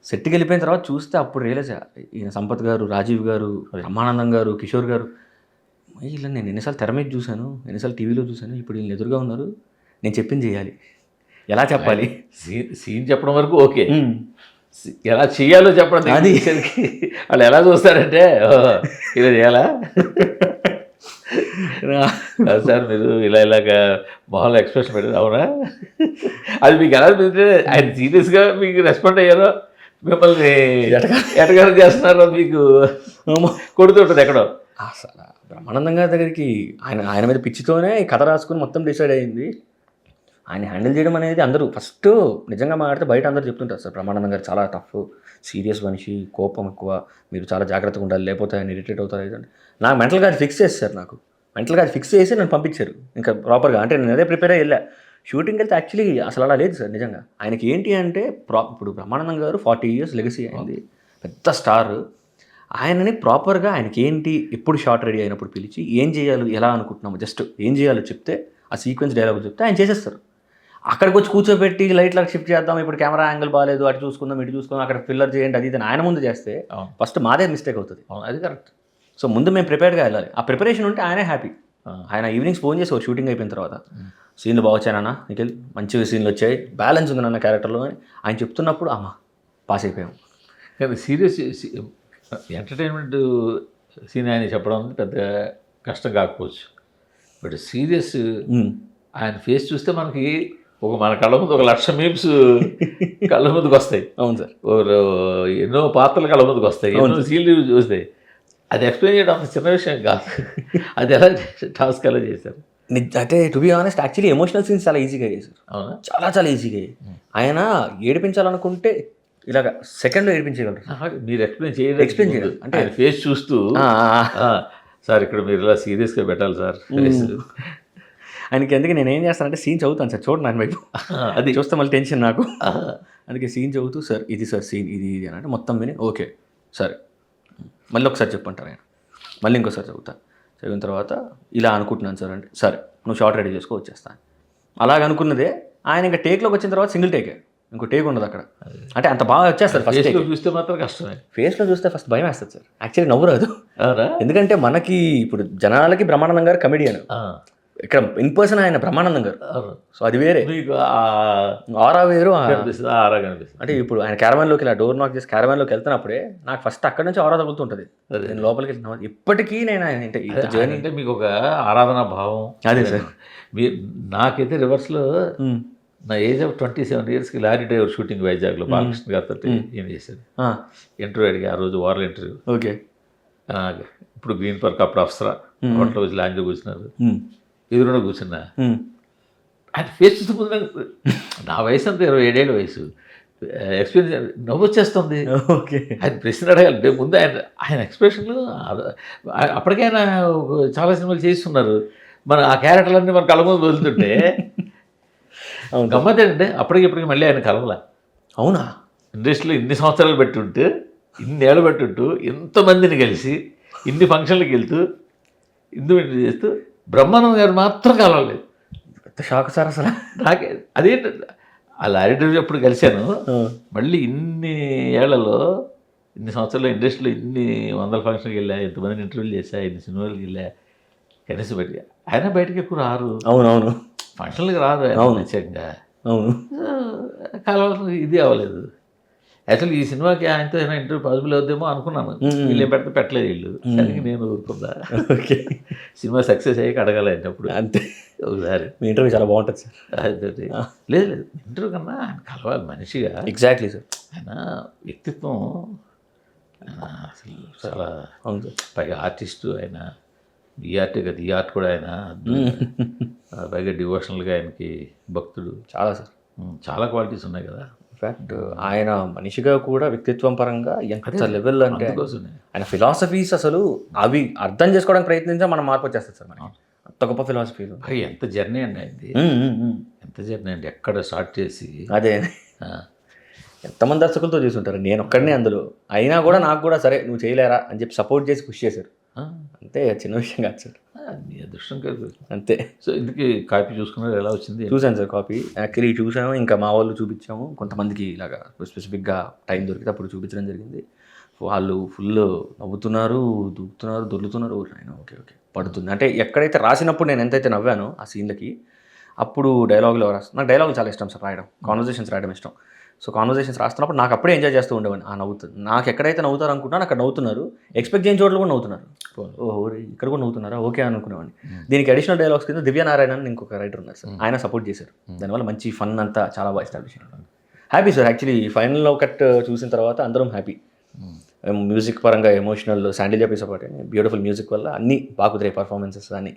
[SPEAKER 2] సెట్కి వెళ్ళిపోయిన తర్వాత చూస్తే అప్పుడు రియలైజ్ ఈయన సంపత్ గారు, రాజీవ్ గారు, బ్రహ్మానందం గారు, కిషోర్ గారు, వీళ్ళని నేను ఎన్నిసార్లు తెర మీద చూశాను, ఎన్నిసార్లు టీవీలో చూశాను, ఇప్పుడు వీళ్ళు ఎదురుగా ఉన్నారు, నేను చెప్పింది చేయాలి, ఎలా చెప్పాలి,
[SPEAKER 1] సీన్ చెప్పడం వరకు ఓకే, ఎలా చేయాలో చెప్పడం అది వాళ్ళు ఎలా చూస్తారంటే ఇలా చేయాలా సార్ మీరు ఇలాగా మొహంలో ఎక్స్ప్రెషన్ పెట్టారు, అవునా? అది మీకు ఎలా అనిపిస్తే ఆయన సీరియస్గా మీకు రెస్పాండ్ అయ్యారో, మిమ్మల్ని ఎటగారు చేస్తున్నారో మీకు కొడుతుంటుంది ఎక్కడో.
[SPEAKER 2] అసలు బ్రహ్మానందం గారి దగ్గరికి ఆయన మీద పిచ్చితోనే కథ రాసుకుని మొత్తం డిసైడ్ అయ్యింది. ఆయన హ్యాండిల్ చేయడం అనేది అందరూ ఫస్ట్ నిజంగా మాట్లాడితే బయట అందరూ చెప్తుంటారు సార్, బ్రహ్మానందం గారు చాలా టఫ్, సీరియస్ మనిషి, కోపం ఎక్కువ, మీరు చాలా జాగ్రత్తగా ఉండాలి లేకపోతే ఆయన ఇరిటేట్ అవుతారు ఏదంటే. నాకు మెంటల్గా అది ఫిక్స్ చేస్తారు, నాకు మెంటల్గా అది ఫిక్స్ చేసి నన్ను పంపించారు ఇంకా ప్రాపర్గా. అంటే నేను అదే ప్రిపేర్ అయ్యి వెళ్ళా. షూటింగ్కి వెళ్తే యాక్చువల్లీ అసలు అలా లేదు సార్ నిజంగా. ఆయనకి ఏంటి అంటే ఇప్పుడు బ్రహ్మానందం గారు 40 years లెగసీ అయింది, పెద్ద స్టార్. ఆయనని ప్రాపర్గా ఆయనకి ఏంటి ఎప్పుడు షార్ట్ రెడీ అయినప్పుడు పిలిచి ఏం చేయాలి, ఎలా అనుకుంటున్నాము, జస్ట్ ఏం చేయాలో చెప్తే ఆ సీక్వెన్స్ డైలాగ్ చెప్తే ఆయన చేసేస్తారు. అక్కడికి వచ్చి కూర్చోబెట్టి లైట్లకు షిఫ్ట్ చేద్దాం, ఇప్పుడు కెమెరా యాంగిల్ బాగాలేదు, అటు చూసుకుందాం ఇటు చూసుకుందాం, అక్కడ ఫిల్లర్ చేయండి అది ఇది ఆయన ముందు చేస్తే ఫస్ట్ మాదే మిస్టేక్ అవుతుంది.
[SPEAKER 1] అది కరెక్ట్.
[SPEAKER 2] సో ముందు మేము ప్రిపేర్గా వెళ్ళాలి. ఆ ప్రిపరేషన్ ఉంటే ఆయనే హ్యాపీ. ఆయన ఈవినింగ్స్ ఫోన్ చేసి షూటింగ్ అయిపోయిన తర్వాత సీన్లు బాగా వచ్చాయన్న, నిఖిల్ మంచిగా సీన్లు వచ్చాయి, బ్యాలెన్స్ ఉంది అన్న క్యారెక్టర్లో అని ఆయన చెప్తున్నప్పుడు అమ్మ పాస్ అయిపోయాం.
[SPEAKER 1] కానీ సీరియస్ ఎంటర్టైన్మెంట్ సీన్ ఆయన చెప్పడం అనేది పెద్ద కష్టం కాకపోవచ్చు, బట్ సీరియస్ ఆయన ఫేస్ చూస్తే మనకి మన కళ్ళ ముందు 1,00,000 మీమ్స్ కళ్ళ ముందుకు వస్తాయి.
[SPEAKER 2] అవును సార్.
[SPEAKER 1] ఎన్నో పాత్రలు కళ్ళ ముందుకు వస్తాయి, ఎన్నో సీన్లు చూస్తాయి. అది ఎక్స్ప్లెయిన్ చేయడం అంత చిన్న విషయం కాదు. అది ఎలా టాస్క్ ఎలా చేశారు?
[SPEAKER 2] అంటే to be honest actually emotional scenes చాలా ఈజీగా చేశారు.
[SPEAKER 1] అవునా?
[SPEAKER 2] చాలా చాలా ఈజీగా అయ్యాయి. ఆయన ఏడిపించాలనుకుంటే ఇలాగ సెకండ్లో ఏడిపించగలరు.
[SPEAKER 1] మీరు ఎక్స్ప్లెయిన్ చేయడం అంటే ఆయన ఫేస్ చూస్తూ సార్ ఇక్కడ మీరు ఇలా సీరియస్గా పెట్టాలి సార్ ఫేస్.
[SPEAKER 2] ఆయనకి అందుకే నేను ఏం చేస్తానంటే సీన్ చదువుతాను సార్, చూడండి ఆయన వైపు, అది చూస్తే మళ్ళీ టెన్షన్ నాకు. అందుకే సీన్ చదువుతూ సార్ ఇది సార్ సీన్ ఇది అని అంటే మొత్తం విని ఓకే సరే మళ్ళీ ఒకసారి చెప్పంటారు ఆయన. మళ్ళీ ఇంకోసారి చదివిన తర్వాత ఇలా అనుకుంటున్నాను సార్ అంటే సరే నువ్వు షార్ట్ రెడీ చేసుకో వచ్చేస్తాను. అలాగ అనుకున్నదే ఆయన ఇంకా టేక్లోకి వచ్చిన తర్వాత సింగిల్ టేకే, ఇంకో టేక్ ఉండదు అక్కడ. అంటే అంత బాగా వచ్చేస్తారు. ఫస్ట్
[SPEAKER 1] ఫేస్లో చూస్తే మాత్రం కష్టమే.
[SPEAKER 2] ఫేస్లో చూస్తే ఫస్ట్ భయం వేస్తుంది సార్, యాక్చువల్లీ నవ్వు రాదు. ఎందుకంటే మనకి ఇప్పుడు జనాలకి బ్రహ్మానందం గారు కమెడియన్, ఇక్కడ ఇన్ పర్సన్ ఆయన బ్రహ్మానందం గారు. సో అది వేరే,
[SPEAKER 1] మీకు
[SPEAKER 2] ఆరా వేరు.
[SPEAKER 1] ఆరా కనిపిస్తుంది.
[SPEAKER 2] అంటే ఇప్పుడు ఆయన క్యారవాన్లోకి ఇలా డోర్ నాక్ చేసి క్యారవాన్లోకి వెళ్తున్నప్పుడే నాకు ఫస్ట్ అక్కడ నుంచి ఆరా తగులుతుంటుంది. నేను లోపలికి వెళ్తున్నా ఇప్పటికీ నేను అంటే
[SPEAKER 1] జర్నీ అంటే మీకు ఒక ఆరాధనా భావం.
[SPEAKER 2] అదే సార్.
[SPEAKER 1] మీరు నాకైతే రివర్స్లో నా ఏజ్ ఆఫ్ 27 yearsకి లారీ డ్రైవర్ షూటింగ్ వైజాగ్లో బాలకృష్ణ గారితో ఏం చేశారు. ఇంటర్వ్యూ అడిగి ఆ రోజు వారల్ ఇంటర్వ్యూ.
[SPEAKER 2] ఓకే.
[SPEAKER 1] ఇప్పుడు గ్రీన్ పార్క్ అప్పుడు అప్సరా హోటల్ వచ్చి లాంజ్లో కూర్చున్నారు, ఎదురుగా కూర్చున్నా. ఆయన ఫేస్ చూస్తే ముందు నా వయసు అంతా 27 ఏళ్ళ వయసు, ఎక్స్పీరియన్స్ నవ్వు వచ్చేస్తుంది.
[SPEAKER 2] ఓకే.
[SPEAKER 1] ఆయన ప్రశ్న అడగాలి ముందు. ఆయన ఎక్స్ప్రెషన్లు అప్పటికే ఆయన చాలా సినిమాలు చేస్తున్నారు, మన ఆ క్యారెక్టర్లన్నీ మన కళ్ళ ముందు వదులుతుంటే గమ్మత్ ఏంటంటే అప్పటికి మళ్ళీ ఆయన కలవలా.
[SPEAKER 2] అవునా?
[SPEAKER 1] ఇండస్ట్రీలో ఇన్ని సంవత్సరాలు పెట్టుంటూ ఇన్నేళ్ళు పెట్టుంటూ ఎంతమందిని కలిసి ఇన్ని ఫంక్షన్లకు వెళ్తూ ఇందు చేస్తూ బ్రహ్మానందం గారు మాత్రం కలవలేదు.
[SPEAKER 2] పెద్ద షాక్ సార్ అసలు
[SPEAKER 1] నాకే. అదేంటంటే ఆ లారీ డ్రైవర్ ఎప్పుడు కలిశాను, మళ్ళీ ఇన్ని ఏళ్లలో ఇన్ని సంవత్సరాలు ఇండస్ట్రీలో ఇన్ని 100 ఫంక్షన్కి వెళ్ళా, ఎంతమందిని ఇంటర్వ్యూలు చేశా, ఇన్ని సినిమాలకు వెళ్ళా, కనీసం బయటికి ఆయన బయటకి ఎక్కువ రారు.
[SPEAKER 2] అవునవును.
[SPEAKER 1] ఫంక్షన్లకు రాదు ప్రత్యేకంగా.
[SPEAKER 2] అవును.
[SPEAKER 1] కలవాల్సిన ఇది అవ్వలేదు. యాక్చువల్లీ ఈ సినిమాకి ఆయనతో ఏమైనా ఇంటర్వ్యూ పాసిబుల్ అవుద్దేమో అనుకున్నాను. వీళ్ళు ఏం పెట్టలేదు వీళ్ళు, సరిగ్గా నేను ఊరుకుందా.
[SPEAKER 2] ఓకే.
[SPEAKER 1] సినిమా సక్సెస్ అయ్యి అడగాలి అయినప్పుడు
[SPEAKER 2] అంతే.
[SPEAKER 1] ఒకసారి
[SPEAKER 2] మీ ఇంటర్వ్యూ చాలా బాగుంటుంది సార్.
[SPEAKER 1] లేదు ఇంటర్వ్యూ కన్నా ఆయన కలవాలి మనిషిగా.
[SPEAKER 2] Exactly sir.
[SPEAKER 1] ఆయన వ్యక్తిత్వం అసలు చాలా
[SPEAKER 2] అవును సార్.
[SPEAKER 1] పైగా ఆర్టిస్టు ఆయన, ఈ ఆర్టే కదా, ఈ ఆర్ట్ కూడా ఆయన పైగా డివోషనల్గా ఆయనకి భక్తుడు.
[SPEAKER 2] చాలా సార్,
[SPEAKER 1] చాలా క్వాలిటీస్ ఉన్నాయి కదా.
[SPEAKER 2] ఇన్ఫ్యాక్ట్ ఆయన మనిషిగా కూడా వ్యక్తిత్వం పరంగా ఎంత లెవెల్ అంటే ఆయన ఫిలాసఫీస్ అసలు అవి అర్థం చేసుకోవడానికి ప్రయత్నించా మనం మార్పు వచ్చేస్తుంది సార్ మనకి. అంత గొప్ప ఫిలాసఫీలు.
[SPEAKER 1] ఎంత జర్నీ అండి అయింది, ఎంత జర్నీ అండి. ఎక్కడ స్టార్ట్ చేసి
[SPEAKER 2] అదే ఎంతమంది దర్శకులతో చూసుంటారు, నేను ఒక్కడనే అందులో. అయినా కూడా నాకు కూడా సరే నువ్వు చేయలేరా అని చెప్పి సపోర్ట్ చేసి పుష్ చేశారు. అంతే, చిన్న విషయం కాదు సార్.
[SPEAKER 1] మీ అదృష్టం కాదు
[SPEAKER 2] అంతే.
[SPEAKER 1] సో ఇందుకు కాపీ చూసుకున్నారు, ఎలా వచ్చింది?
[SPEAKER 2] చూశాను సార్ కాపీ. యాక్చువల్లీ చూసాము, ఇంకా మా వాళ్ళు చూపించాము, కొంతమందికి ఇలాగా స్పెసిఫిక్గా టైం దొరికితే అప్పుడు చూపించడం జరిగింది. వాళ్ళు ఫుల్ నవ్వుతున్నారు, దూకుతున్నారు, దొర్లుతున్నారు. ఆయన ఓకే ఓకే పడుతుంది అంటే ఎక్కడైతే రాసినప్పుడు నేను ఎంతైతే నవ్వానో ఆ సీన్లకి, అప్పుడు డైలాగులు రాస్తాను. నాకు డైలాగులు చాలా ఇష్టం సార్ రాయడం, కాన్వర్జేషన్స్ రాయడం ఇష్టం. సో కాన్వర్జేషన్స్ రాస్తున్నప్పుడు నాకు అప్పుడే ఎంజాయ్ చేస్తూ ఉండేవాడిని. ఆ నవ్వుతుంది నాకు ఎక్కడైతే నవ్వుతారు అనుకుంటున్నాను అక్కడ నవ్వుతున్నారు, ఎక్స్పెక్ట్ చేయని చోట్ల కూడా నవ్వుతున్నారు. ఓహో ఇక్కడ కూడా నవ్వుతున్నారా, ఓకే అనుకునేవాడిని. దీనికి అడిషనల్ డైలాగ్స్ కింద దివ్యనారాయణ అని ఇంకొక రైటర్ ఉన్నారు సార్, ఆయన సపోర్ట్ చేశారు. దానివల్ల మంచి ఫన్ అంతా చాలా బాగా ఎస్టాబ్లిష్ అయ్యాను. Happy sir. యాక్చువల్లీ ఫైనల్లో కట్ చూసిన తర్వాత అందరం హ్యాపీ. మ్యూజిక్ పరంగా ఎమోషనల్, శాండిల్ చెప్పి సపోర్ట్ బ్యూటిఫుల్ మ్యూజిక్ వల్ల అన్నీ బాగా కుదిరే పర్ఫార్మెన్సెస్ అని.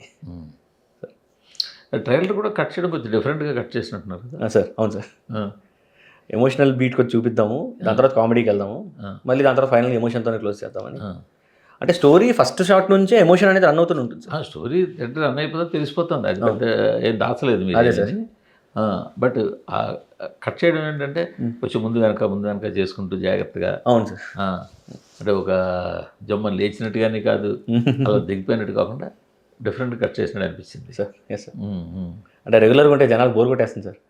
[SPEAKER 1] ట్రైలర్ కూడా కట్ చేయడం కొంచెం డిఫరెంట్గా కట్ చేసినట్టున్నారు
[SPEAKER 2] సార్. అవును సార్. ఎమోషనల్ బీట్ కొంచెం చూపిద్దాము, దాని తర్వాత కామెడీకి వెళ్దాము, మళ్ళీ దాని తర్వాత ఫైనల్ ఎమోషన్తోనే క్లోజ్ చేద్దామని. అంటే స్టోరీ ఫస్ట్ షాట్ నుంచే ఎమోషన్ అనేది రన్ అవుతూనే ఉంటుంది.
[SPEAKER 1] స్టోరీ రన్ అయిపోతే తెలిసిపోతుంది, అది పెద్ద ఏం దాచలేదు మీరు.
[SPEAKER 2] అదే సార్.
[SPEAKER 1] బట్ కట్ చేయడం ఏంటంటే కొంచెం ముందు వెనక చేసుకుంటూ జాగ్రత్తగా.
[SPEAKER 2] అవును సార్.
[SPEAKER 1] అంటే ఒక జమ్మని లేచినట్టుగానే కాదు, అలా దిగిపోయినట్టు కాకుండా డిఫరెంట్ కట్ చేసినట్టు అనిపించింది
[SPEAKER 2] సార్. Yes sir. అంటే రెగ్యులర్గా ఉంటే జనాలు బోర్ కొట్టేస్తుంది సార్.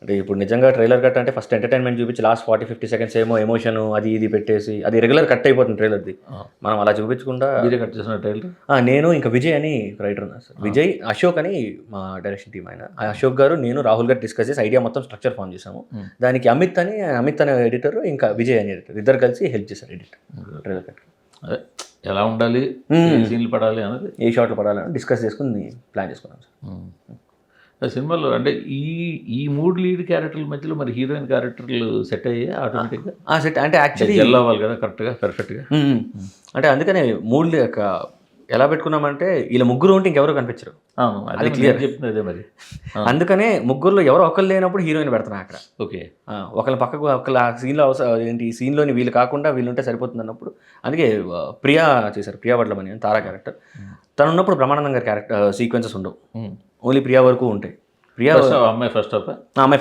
[SPEAKER 2] అంటే ఇప్పుడు నిజంగా ట్రైలర్ కట్ అంటే ఫస్ట్ ఎంటర్టైన్మెంట్ చూపించి లాస్ట్ 40-50 సెకండ్స్ ఏమో ఎమోషన్ అది ఇది పెట్టేసి అది రెగ్యులర్ కట్ అయిపోతుంది ట్రైలర్ది. మనం అలా చూపించకుండా
[SPEAKER 1] మీరే కట్ చేసిన టైల్.
[SPEAKER 2] నేను ఇంకా విజయ్ అని రైటర్ ఉన్నారు సార్, విజయ్ అశోక్ అని మా డైరెక్షన్ టీం ఆయన. ఆ అశోక్ గారు నేను రాహుల్ గారు డిస్కస్ చేసి ఐడియా మొత్తం స్ట్రక్చర్ ఫామ్ చేసాము. దానికి అమిత్ అనే ఎడిటర్, ఇంకా విజయ్ అని ఎడిటర్, ఇద్దరు కలిసి హెల్ప్ చేశారు ఎడిటర్ ట్రైలర్ కట్.
[SPEAKER 1] అదే ఎలా ఉండాలి, సీన్లు పడాలి అన్నది,
[SPEAKER 2] ఏ షాట్లు పడాలని డిస్కస్ చేసుకుని ప్లాన్ చేసుకున్నాం సార్.
[SPEAKER 1] ఆ సినిమాలో అంటే ఈ 3 లీడ్ క్యారెక్టర్ల మధ్యలో మరి హీరోయిన్ క్యారెక్టర్లు సెట్ అయ్యాయి ఆటోమేటిక్గా.
[SPEAKER 2] సెట్ అంటే యాక్చువల్లీ
[SPEAKER 1] జెల్ అవ్వాలి కదా కరెక్ట్గా, పర్ఫెక్ట్గా.
[SPEAKER 2] అంటే అందుకనే మూడు ఎలా పెట్టుకున్నామంటే వీళ్ళ ముగ్గురు ఉంటే ఇంకెవరో కనిపించరు,
[SPEAKER 1] అది క్లియర్ చెప్తుంది. అదే మరి
[SPEAKER 2] అందుకనే ముగ్గురులో ఎవరో ఒకళ్ళు లేనప్పుడు హీరోయిన్ పెడుతున్నా అక్కడ.
[SPEAKER 1] ఓకే,
[SPEAKER 2] ఒకళ్ళ పక్కకు ఒకళ్ళ సీన్లో ఏంటి ఈ సీన్లోని వీళ్ళు కాకుండా వీళ్ళు ఉంటే సరిపోతుంది అన్నప్పుడు అందుకే ప్రియా చేశారు, ప్రియా వడ్లమని అని తారా క్యారెక్టర్. తను ఉన్నప్పుడు బ్రహ్మానందం గారి క్యారెక్టర్ సీక్వెన్సెస్ ఉండవు, ఓన్లీ ప్రియా వరకు ఉంటాయి. ప్రియా
[SPEAKER 1] అమ్మాయి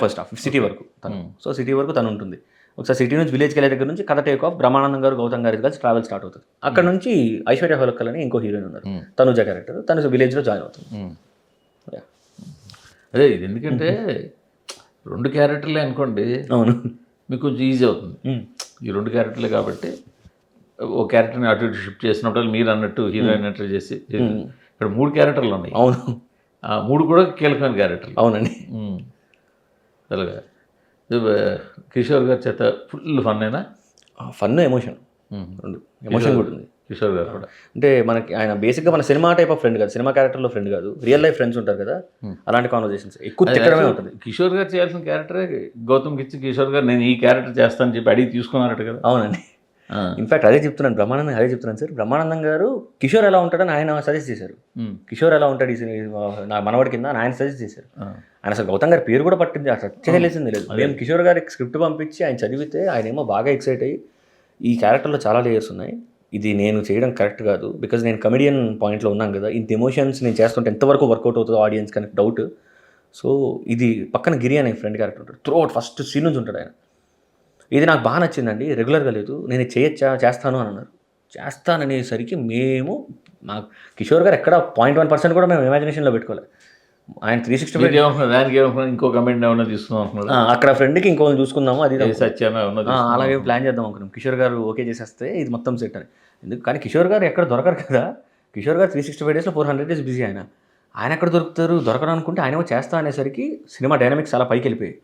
[SPEAKER 1] ఫస్ట్
[SPEAKER 2] హాఫ్ సిటీ వరకు తను, సో సిటీ వరకు తను ఉంటుంది. ఒకసారి సిటీ నుంచి విలేజ్కి వెళ్ళే దగ్గర నుంచి కథ టేక్ ఆఫ్ బ్రహ్మానందం గారు గౌతమ్ గారి కలిసి ట్రావెల్ స్టార్ట్ అవుతుంది. అక్కడ నుంచి ఐశ్వర్య హోలక్కల్ అని ఇంకో హీరోయిన్ ఉన్నారు, తనుజ క్యారెక్టర్, తను విలేజ్లో జాయిన్ అవుతుంది.
[SPEAKER 1] అదే ఇది ఎందుకంటే 2 క్యారెక్టర్లే అనుకోండి,
[SPEAKER 2] అవును,
[SPEAKER 1] మీకు కొంచెం ఈజీ అవుతుంది. ఈ 2 క్యారెక్టర్లే కాబట్టి ఓ క్యారెక్టర్ని అటు ఇటు షిఫ్ట్ చేసినప్పుడు మీరు అన్నట్టు హీరోయిన్ ఎంటర్ చేసి ఇక్కడ 3 క్యారెక్టర్లు ఉన్నాయి.
[SPEAKER 2] అవును,
[SPEAKER 1] 3 కూడా కీలకమైన క్యారెక్టర్లు.
[SPEAKER 2] అవునండి.
[SPEAKER 1] అలాగా కిషోర్ గారి చేత ఫుల్ ఫన్ అయినా
[SPEAKER 2] ఫన్ ఎమోషన్ రెండు ఎమోషన్ కూడా ఉంది.
[SPEAKER 1] కిషోర్ గారు కూడా
[SPEAKER 2] అంటే మనకి ఆయన బేసిక్గా మన సినిమా టైప్ ఆఫ్ ఫ్రెండ్ కాదు, సినిమా క్యారెక్టర్లో ఫ్రెండ్ కాదు, రియల్ లైఫ్ ఫ్రెండ్స్ ఉంటారు కదా, అలాంటి కాన్వర్జేషన్స్ ఎక్కువ తిక్కడమే ఉంటుంది.
[SPEAKER 1] కిషోర్ గారు చేయాల్సిన క్యారెక్టరే గౌతమ్కి ఇచ్చి కిషోర్ గారు నేను ఈ క్యారెక్టర్ చేస్తానని చెప్పి అడిగి తీసుకున్నారట కదా.
[SPEAKER 2] అవునండి, ఇన్ఫాక్ట్ అదే చెప్తున్నాను, అదే చెప్తున్నాను సార్. బ్రహ్మానందం గారు కిషోర్ ఎలా ఉంటాడని ఆయన సజెస్ట్ చేశారు. కిషోర్ ఎలా ఉంటాడు నా మనవాడి కింద ఆయన సజెస్ట్ చేశారు. ఆయన అసలు గౌతమ్ గారి పేరు కూడా పట్టింది, అసలు తెలిసింది లేదు. మేము కిషోర్ గారికి స్క్రిప్ట్ పంపించి ఆయన చదివితే ఆయన ఏమో బాగా ఎక్సైట్ అయ్యి ఈ క్యారెక్టర్లో చాలా లేయర్స్ ఉన్నాయి, ఇది నేను చేయడం కరెక్ట్ కాదు, బికాజ్ నేను కమెడియన్ పాయింట్లో ఉన్నాను కదా, ఇంత ఎమోషన్స్ నేను చేస్తుంటే ఎంతవరకు వర్కౌట్ అవుతుందో ఆడియన్స్ కనుక డౌట్. సో ఇది పక్కన గిరి అనే ఫ్రెండ్ క్యారెక్టర్ ఉంటాడు, త్రూ అవుట్ ఫస్ట్ సీన్ నుంచి ఉంటాడు ఆయన. ఇది నాకు బాగా నచ్చిందండి, రెగ్యులర్గా లేదు, నేను చేస్తాను అని అన్నారు. చేస్తాననేసరికి మేము మా కిషోర్ గారు ఎక్కడ 0.1% కూడా మేము ఇమాజినేషన్లో పెట్టుకోలేదు. ఆయన 365
[SPEAKER 1] దానికి ఇంకో కమెంట్ ఏమన్నా తీసుకుందాం అనుకున్నాడు,
[SPEAKER 2] అక్కడ ఫ్రెండ్కి ఇంకోని చూసుకుందాము, అది
[SPEAKER 1] సత్యాన
[SPEAKER 2] అలాగే ప్లాన్ చేద్దాం అనుకున్నాం. కిషోర్ గారు ఓకే చేసేస్తే ఇది మొత్తం సెట్ అని. ఎందుకు కానీ కిషోర్ గారు ఎక్కడ దొరకరు కదా, కిషోర్ గారు 365 డేస్లో 400 డేస్ బిజీ. ఆయన ఎక్కడ దొరకరు అనుకుంటే ఆయన చేస్తా అనేసరికి సినిమా డైనమిక్స్ చాలా పైకి వెళ్ళిపోయాయి.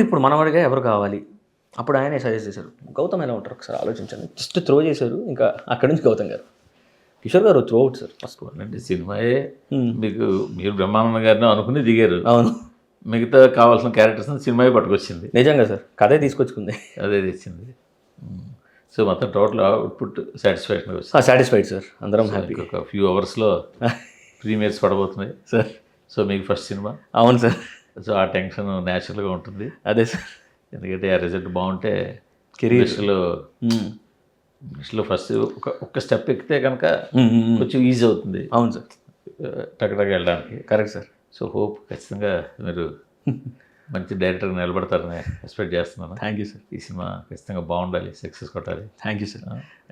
[SPEAKER 2] ఇప్పుడు మనవాడిగా ఎవరు కావాలి, అప్పుడు ఆయనే సజెస్ట్ చేశారు. గౌతమ్ ఎలా ఉంటారు ఒకసారి ఆలోచించండి, జస్ట్ త్రో చేశారు, ఇంకా అక్కడి నుంచి గౌతమ్ గారు. కిషోర్ గారు త్రో అవుట్ సార్ ఫస్ట్
[SPEAKER 1] అంటే సినిమాయే మీకు మీరు బ్రహ్మానంద గారిని అనుకుని దిగారు.
[SPEAKER 2] అవును,
[SPEAKER 1] మిగతా కావాల్సిన క్యారెక్టర్స్ సినిమాయే పట్టుకొచ్చింది.
[SPEAKER 2] నిజంగా సార్, కథే తీసుకొచ్చుకుంది,
[SPEAKER 1] అదే తెచ్చింది. సో మొత్తం total output satisfaction
[SPEAKER 2] satisfied sir, అందరం హ్యాపీ.
[SPEAKER 1] ఒక ఫ్యూ అవర్స్లో ప్రీమియర్స్ పడబోతున్నాయి
[SPEAKER 2] సార్.
[SPEAKER 1] సో మీకు ఫస్ట్ సినిమా.
[SPEAKER 2] అవును సార్.
[SPEAKER 1] సో ఆ టెన్షన్ న్యాచురల్గా ఉంటుంది.
[SPEAKER 2] అదే సార్,
[SPEAKER 1] ఎందుకంటే ఆ రిజల్ట్ బాగుంటే
[SPEAKER 2] కెరీర్లో
[SPEAKER 1] ఫస్ట్ ఒక్క స్టెప్ ఎక్కితే కనుక కొంచెం ఈజీ అవుతుంది.
[SPEAKER 2] అవును సార్,
[SPEAKER 1] టక్టక్ వెళ్ళడానికి.
[SPEAKER 2] Correct sir.
[SPEAKER 1] సో హోప్ ఖచ్చితంగా మీరు మంచి డైరెక్టర్గా నిలబడతారని ఎక్స్పెక్ట్ చేస్తున్నాను.
[SPEAKER 2] Thank you sir.
[SPEAKER 1] ఈ సినిమా ఖచ్చితంగా బాగుండాలి, సక్సెస్ కొట్టాలి.
[SPEAKER 2] Thank you sir.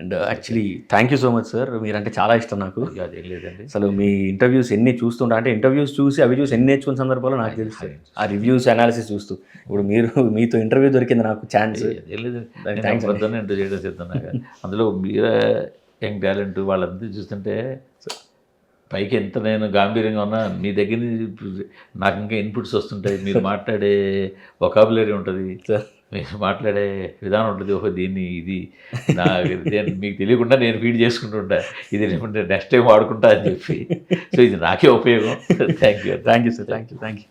[SPEAKER 2] And actually thank you so much sir, మీరంటే చాలా ఇష్టం నాకు.
[SPEAKER 1] అదేం లేదండి,
[SPEAKER 2] అసలు మీ ఇంటర్వ్యూస్ ఎన్ని చూస్తుంటా అంటే ఇంటర్వ్యూస్ చూసి అవి చూసి ఎన్ని నేర్చుకున్న సందర్భాలు నాకు తెలుసు. ఆ రివ్యూస్ అనాలిసిస్ చూస్తూ ఇప్పుడు మీతో ఇంటర్వ్యూ దొరికింది నాకు ఛాన్స్.
[SPEAKER 1] అదేం లేదు, ఇంటర్వ్యూ చేయడం చేద్దాం. అందులో మీరే యంగ్ టాలెంట్ వాళ్ళందరూ చూస్తుంటే పైకి ఎంత నేను గాంభీర్యంగా ఉన్నా మీ దగ్గర నుంచి నాకు ఇంకా ఇన్పుట్స్ వస్తుంటాయి. మీరు మాట్లాడే వొకాబులరీ ఉంటుంది, మీరు మాట్లాడే విధానం ఉంటుంది. ఓహో దీన్ని ఇది మీకు తెలియకుండా నేను ఫీడ్ చేసుకుంటుంటా, ఇది నెక్స్ట్ టైం వాడుకుంటా అని చెప్పి. సో ఇది నాకే ఉపయోగం. Thank you
[SPEAKER 2] sir. Thank you.